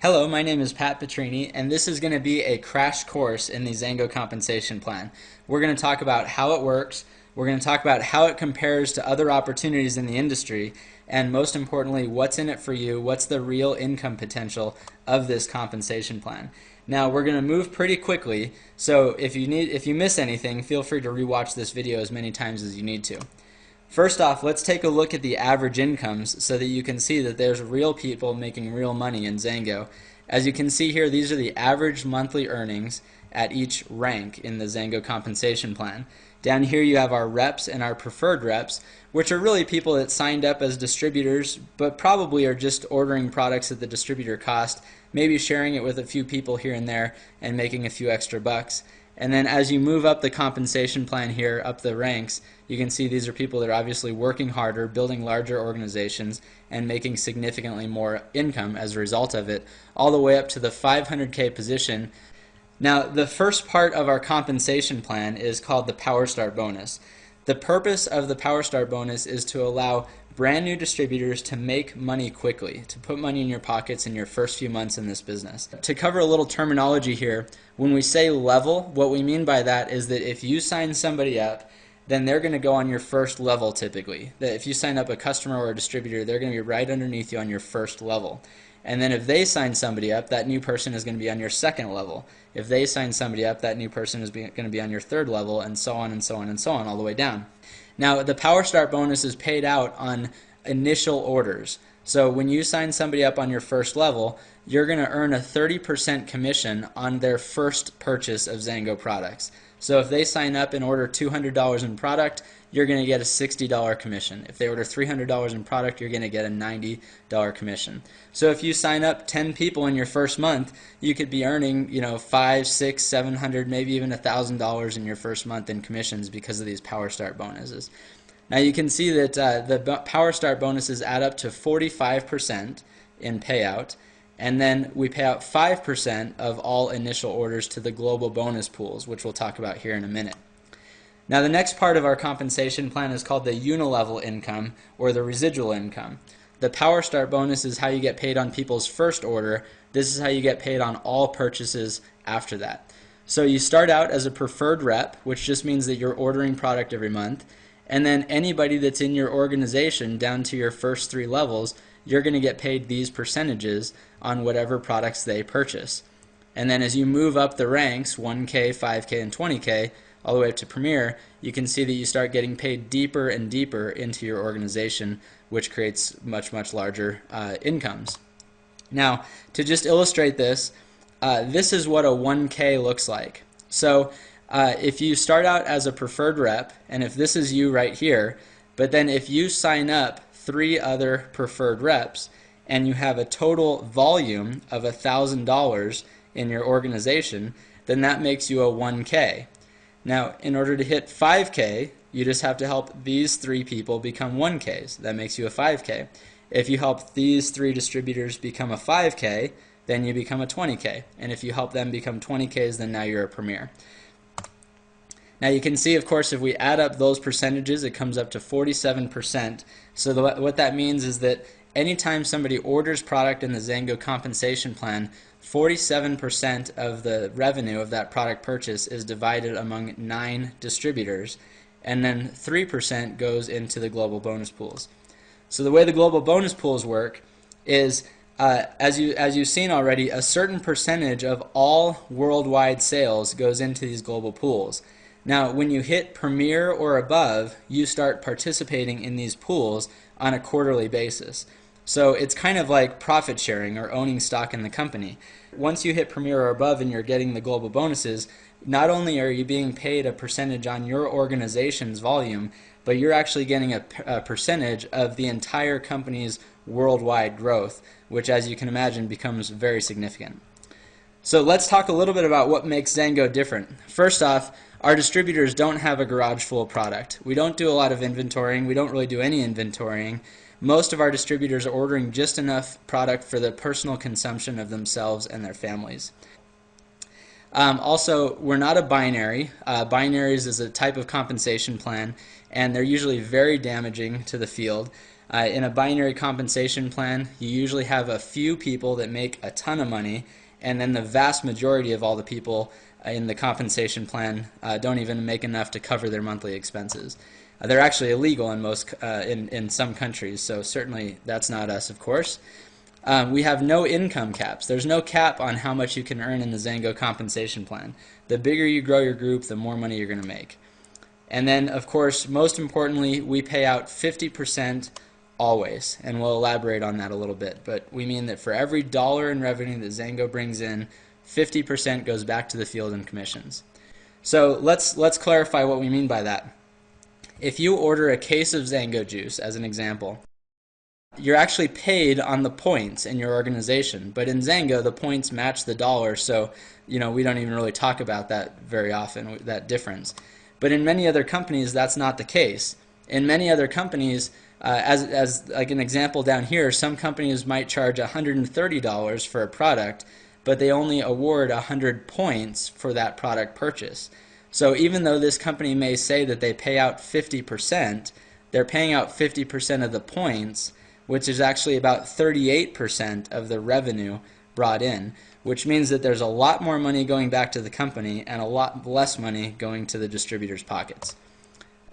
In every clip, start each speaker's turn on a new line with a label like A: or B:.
A: Hello, my name is Pat Petrini, and this is going to be a crash course in the XanGo Compensation Plan. We're going to talk about how it works, we're going to talk about how it compares to other opportunities in the industry, and most importantly, what's in it for you, what's the real income potential of this compensation plan. Now, we're going to move pretty quickly, so if you miss anything, feel free to rewatch this video as many times as you need to. First off, let's take a look at the average incomes so that you can see that there's real people making real money in XanGo. As you can see here, these are the average monthly earnings at each rank in the XanGo compensation plan. Down here you have our reps and our preferred reps, which are really people that signed up as distributors but probably are just ordering products at the distributor cost, maybe sharing it with a few people here and there and making a few extra bucks. And then as you move up the compensation plan here, up the ranks, you can see these are people that are obviously working harder, building larger organizations, and making significantly more income as a result of it, all the way up to the 500K position. Now, the first part of our compensation plan is called the Power Start bonus. The purpose of the Power Start bonus is to allow brand new distributors to make money quickly, to put money in your pockets in your first few months in this business. To cover a little terminology here, when we say level, what we mean by that is that if you sign somebody up, then they're going to go on your first level typically. That if you sign up a customer or a distributor, they're going to be right underneath you on your first level. And then if they sign somebody up, that new person is going to be on your second level. If they sign somebody up, that new person is going to be on your third level, and so on and so on and so on all the way down. Now, the Power Start bonus is paid out on initial orders. So when you sign somebody up on your first level, you're going to earn a 30% commission on their first purchase of XanGo products. So if they sign up and order $200 in product, you're going to get a $60 commission. If they order $300 in product, you're going to get a $90 commission. So if you sign up 10 people in your first month, you could be earning, $500, $600, $700, maybe even $1,000 in your first month in commissions because of these Power Start bonuses. Now you can see that the Power Start bonuses add up to 45% in payout, and then we pay out 5% of all initial orders to the global bonus pools, which we'll talk about here in a minute. Now the next part of our compensation plan is called the unilevel income, or the residual income. The Power Start bonus is how you get paid on people's first order. This is how you get paid on all purchases after that. So you start out as a preferred rep, which just means that you're ordering product every month, and then anybody that's in your organization down to your first 3 levels, you're going to get paid these percentages on whatever products they purchase. And then as you move up the ranks, 1K, 5K, and 20K, all the way up to Premier, you can see that you start getting paid deeper and deeper into your organization, which creates much, much larger incomes. Now, to just illustrate this, this is what a 1K looks like. So if you start out as a preferred rep, and if this is you right here, but then if you sign up 3 other preferred reps, and you have a total volume of $1,000 in your organization, then that makes you a 1K. Now, in order to hit 5K, you just have to help these 3 people become 1Ks. That makes you a 5K. If you help these 3 distributors become a 5K, then you become a 20K. And if you help them become 20Ks, then now you're a Premier. Now you can see, of course, if we add up those percentages, it comes up to 47%. So what that means is that anytime somebody orders product in the XanGo compensation plan, 47% of the revenue of that product purchase is divided among 9 distributors, and then 3% goes into the global bonus pools. So the way the global bonus pools work is, as you've seen already, a certain percentage of all worldwide sales goes into these global pools. Now, when you hit Premier or above, you start participating in these pools on a quarterly basis. So it's kind of like profit sharing or owning stock in the company. Once you hit Premier or above and you're getting the global bonuses, not only are you being paid a percentage on your organization's volume, but you're actually getting a percentage of the entire company's worldwide growth, which, as you can imagine, becomes very significant. So let's talk a little bit about what makes XanGo different. First off, our distributors don't have a garage full of product. We don't do a lot of inventorying. We don't really do any inventorying. Most of our distributors are ordering just enough product for the personal consumption of themselves and their families. Also, we're not a binary. Binaries is a type of compensation plan, and they're usually very damaging to the field. In a binary compensation plan, you usually have a few people that make a ton of money, and then the vast majority of all the people in the compensation plan don't even make enough to cover their monthly expenses. They're actually illegal in some countries, so certainly that's not us, of course. We have no income caps. There's no cap on how much you can earn in the XanGo compensation plan. The bigger you grow your group, the more money you're going to make. And then, of course, most importantly, we pay out 50% always, and we'll elaborate on that a little bit. But we mean that for every dollar in revenue that XanGo brings in, 50% goes back to the field in commissions. So let's clarify what we mean by that. If you order a case of XanGo juice, as an example, you're actually paid on the points in your organization, but in XanGo the points match the dollar, so we don't even really talk about that very often, that difference. But in many other companies that's not the case. In many other companies, as like an example down here, some companies might charge $130 for a product, but they only award 100 points for that product purchase. So even though this company may say that they pay out 50%, they're paying out 50% of the points, which is actually about 38% of the revenue brought in, which means that there's a lot more money going back to the company and a lot less money going to the distributors' pockets.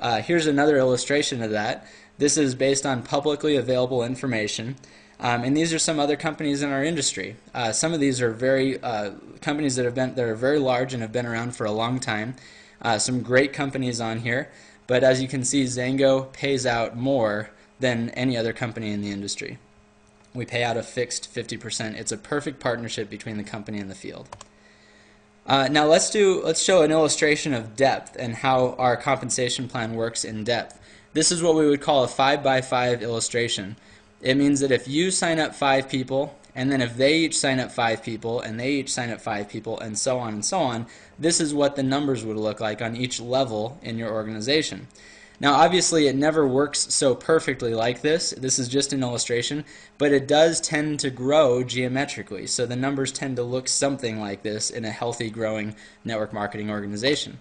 A: Here's another illustration of that. This is based on publicly available information, and these are some other companies in our industry. Some of these are companies that are very large and have been around for a long time. Some great companies on here, but as you can see, XanGo pays out more than any other company in the industry. We pay out a fixed 50%. It's a perfect partnership between the company and the field. Now let's show an illustration of depth and how our compensation plan works in depth. This is what we would call a 5x5 illustration. It means that if you sign up 5 people, and then if they each sign up 5 people, and they each sign up 5 people, and so on, this is what the numbers would look like on each level in your organization. Now obviously it never works so perfectly like this. This is just an illustration, but it does tend to grow geometrically. So the numbers tend to look something like this in a healthy growing network marketing organization.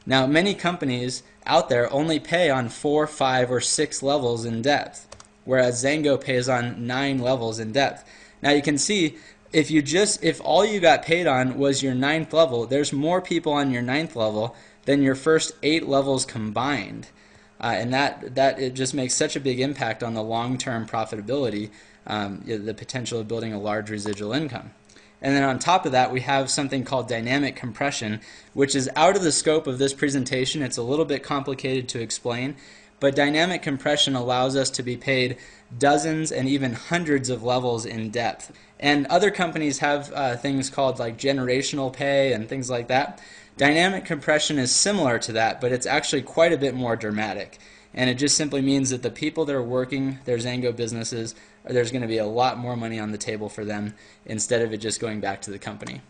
A: Now many companies out there only pay on 4, 5, or 6 levels in depth, whereas XanGo pays on 9 levels in depth. Now you can see if all you got paid on was your 9th level, there's more people on your 9th level than your first 8 levels combined. And that it just makes such a big impact on the long-term profitability, the potential of building a large residual income. And then on top of that, we have something called dynamic compression, which is out of the scope of this presentation. It's a little bit complicated to explain, but dynamic compression allows us to be paid dozens and even hundreds of levels in depth. And other companies have things called like generational pay and things like that. Dynamic compression is similar to that, but it's actually quite a bit more dramatic. And it just simply means that the people that are working their XanGo businesses, there's going to be a lot more money on the table for them instead of it just going back to the company.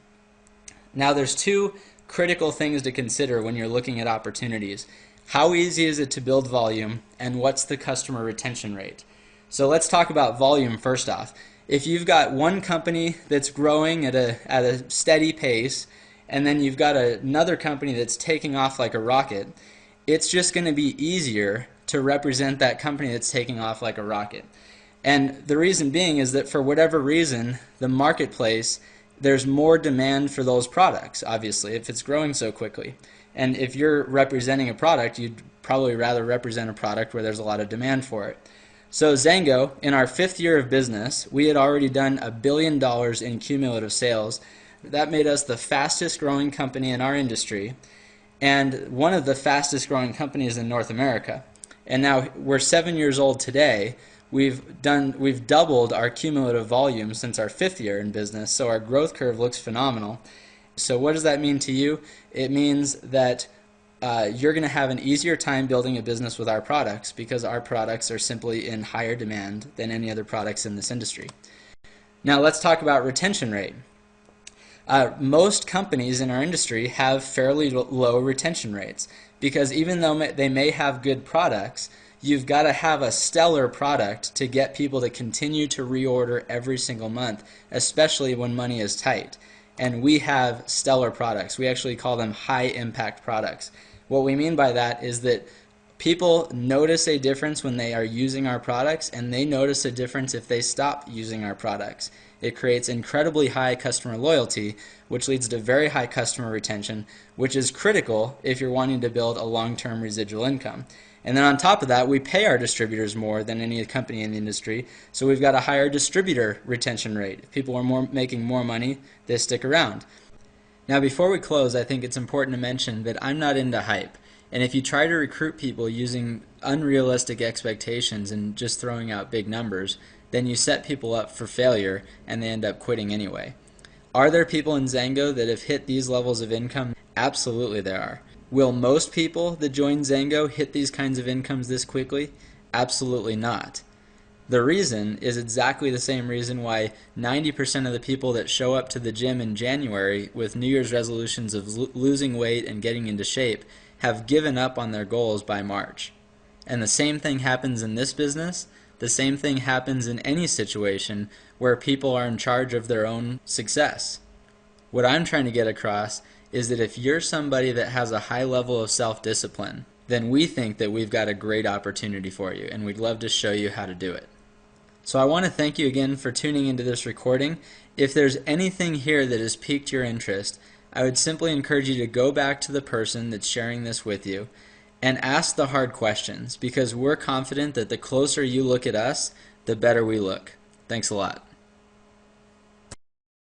A: Now there's 2 critical things to consider when you're looking at opportunities. How easy is it to build volume, and what's the customer retention rate? So let's talk about volume first off. If you've got one company that's growing at a steady pace, and then you've got another company that's taking off like a rocket, it's just going to be easier to represent that company that's taking off like a rocket. And the reason being is that for whatever reason, the marketplace, there's more demand for those products, obviously, if it's growing so quickly. And if you're representing a product, you'd probably rather represent a product where there's a lot of demand for it. So XanGo, in our 5th year of business, we had already done $1 billion in cumulative sales. That made us the fastest growing company in our industry and one of the fastest growing companies in North America. And now we're 7 years old today. We've doubled our cumulative volume since our 5th year in business, so our growth curve looks phenomenal. So what does that mean to you? It means that you're going to have an easier time building a business with our products because our products are simply in higher demand than any other products in this industry. Now let's talk about retention rate. Most companies in our industry have fairly low retention rates because even though they may have good products, you've got to have a stellar product to get people to continue to reorder every single month, especially when money is tight. And we have stellar products. We actually call them high impact products. What we mean by that is that People notice a difference when they are using our products, and they notice a difference if they stop using our products. It creates incredibly high customer loyalty, which leads to very high customer retention, which is critical if you're wanting to build a long-term residual income. And then on top of that, we pay our distributors more than any company in the industry, so we've got a higher distributor retention rate. If people are making more money, they stick around. Now, before we close, I think it's important to mention that I'm not into hype. And if you try to recruit people using unrealistic expectations and just throwing out big numbers, then you set people up for failure and they end up quitting anyway. Are there people in XanGo that have hit these levels of income? Absolutely there are. Will most people that join XanGo hit these kinds of incomes this quickly? Absolutely not. The reason is exactly the same reason why 90% of the people that show up to the gym in January with New Year's resolutions of losing weight and getting into shape have given up on their goals by March. And the same thing happens in this business. The same thing happens in any situation where people are in charge of their own success. What I'm trying to get across is that if you're somebody that has a high level of self-discipline, then we think that we've got a great opportunity for you, and we'd love to show you how to do it. So I want to thank you again for tuning into this recording. If there's anything here that has piqued your interest, I would simply encourage you to go back to the person that's sharing this with you and ask the hard questions, because we're confident that the closer you look at us, the better we look. Thanks a lot.